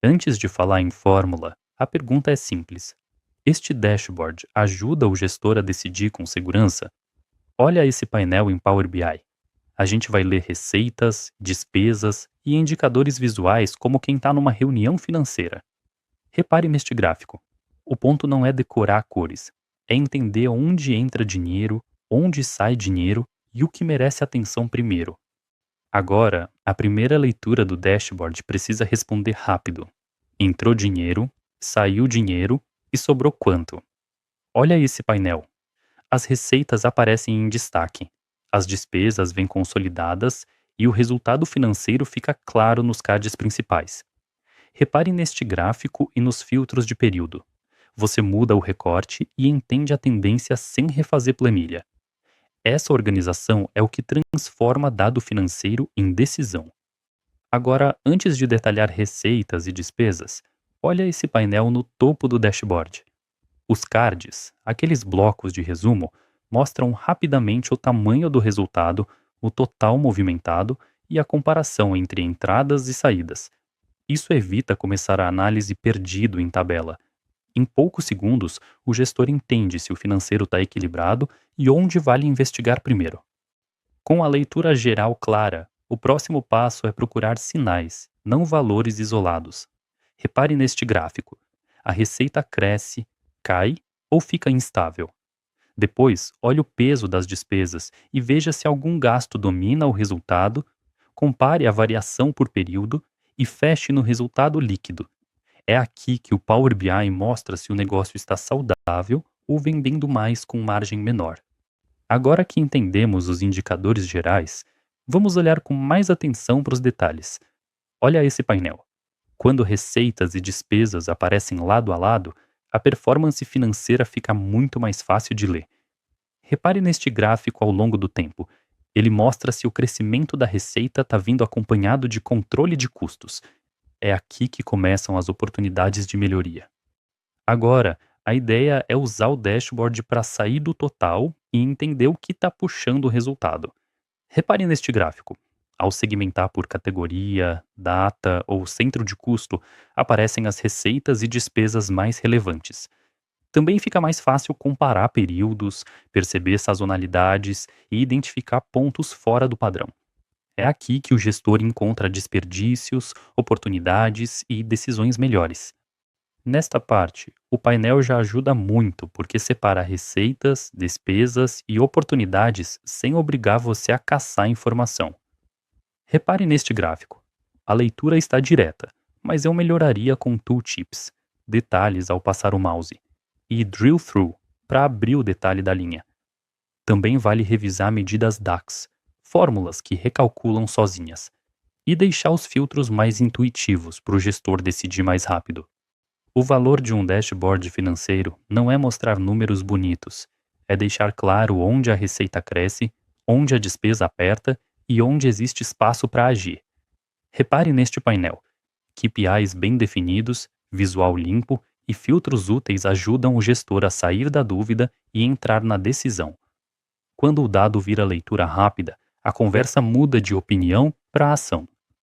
Antes de falar em fórmula, a pergunta é simples. Este dashboard ajuda o gestor a decidir com segurança? Olha esse painel em Power BI. A gente vai ler receitas, despesas e indicadores visuais como quem está numa reunião financeira. Repare neste gráfico. O ponto não é decorar cores, é entender onde entra dinheiro, onde sai dinheiro e o que merece atenção primeiro. Agora, a primeira leitura do dashboard precisa responder rápido. Entrou dinheiro, saiu dinheiro e sobrou quanto? Olha esse painel. As receitas aparecem em destaque, as despesas vêm consolidadas e o resultado financeiro fica claro nos cards principais. Repare neste gráfico e nos filtros de período. Você muda o recorte e entende a tendência sem refazer planilha. Essa organização é o que transforma dado financeiro em decisão. Agora, antes de detalhar receitas e despesas, olha esse painel no topo do dashboard. Os cards, aqueles blocos de resumo, mostram rapidamente o tamanho do resultado, o total movimentado e a comparação entre entradas e saídas. Isso evita começar a análise perdido em tabela. Em poucos segundos, o gestor entende se o financeiro está equilibrado e onde vale investigar primeiro. Com a leitura geral clara, o próximo passo é procurar sinais, não valores isolados. Repare neste gráfico. A receita cresce, cai ou fica instável. Depois, olhe o peso das despesas e veja se algum gasto domina o resultado, compare a variação por período e feche no resultado líquido. É aqui que o Power BI mostra se o negócio está saudável ou vendendo mais com margem menor. Agora que entendemos os indicadores gerais, vamos olhar com mais atenção para os detalhes. Olha esse painel. Quando receitas e despesas aparecem lado a lado, a performance financeira fica muito mais fácil de ler. Repare neste gráfico ao longo do tempo. Ele mostra se o crescimento da receita está vindo acompanhado de controle de custos. É aqui que começam as oportunidades de melhoria. Agora, a ideia é usar o dashboard para sair do total e entender o que está puxando o resultado. Repare neste gráfico. Ao segmentar por categoria, data ou centro de custo, aparecem as receitas e despesas mais relevantes. Também fica mais fácil comparar períodos, perceber sazonalidades e identificar pontos fora do padrão. É aqui que o gestor encontra desperdícios, oportunidades e decisões melhores. Nesta parte, o painel já ajuda muito porque separa receitas, despesas e oportunidades sem obrigar você a caçar informação. Repare neste gráfico. A leitura está direta, mas eu melhoraria com tooltips, detalhes ao passar o mouse, e drill through para abrir o detalhe da linha. Também vale revisar medidas DAX, fórmulas que recalculam sozinhas, e deixar os filtros mais intuitivos para o gestor decidir mais rápido. O valor de um dashboard financeiro não é mostrar números bonitos, é deixar claro onde a receita cresce, onde a despesa aperta e onde existe espaço para agir. Repare neste painel. KPIs bem definidos, visual limpo e filtros úteis ajudam o gestor a sair da dúvida e entrar na decisão. Quando o dado vira leitura rápida, a conversa muda de opinião para ação.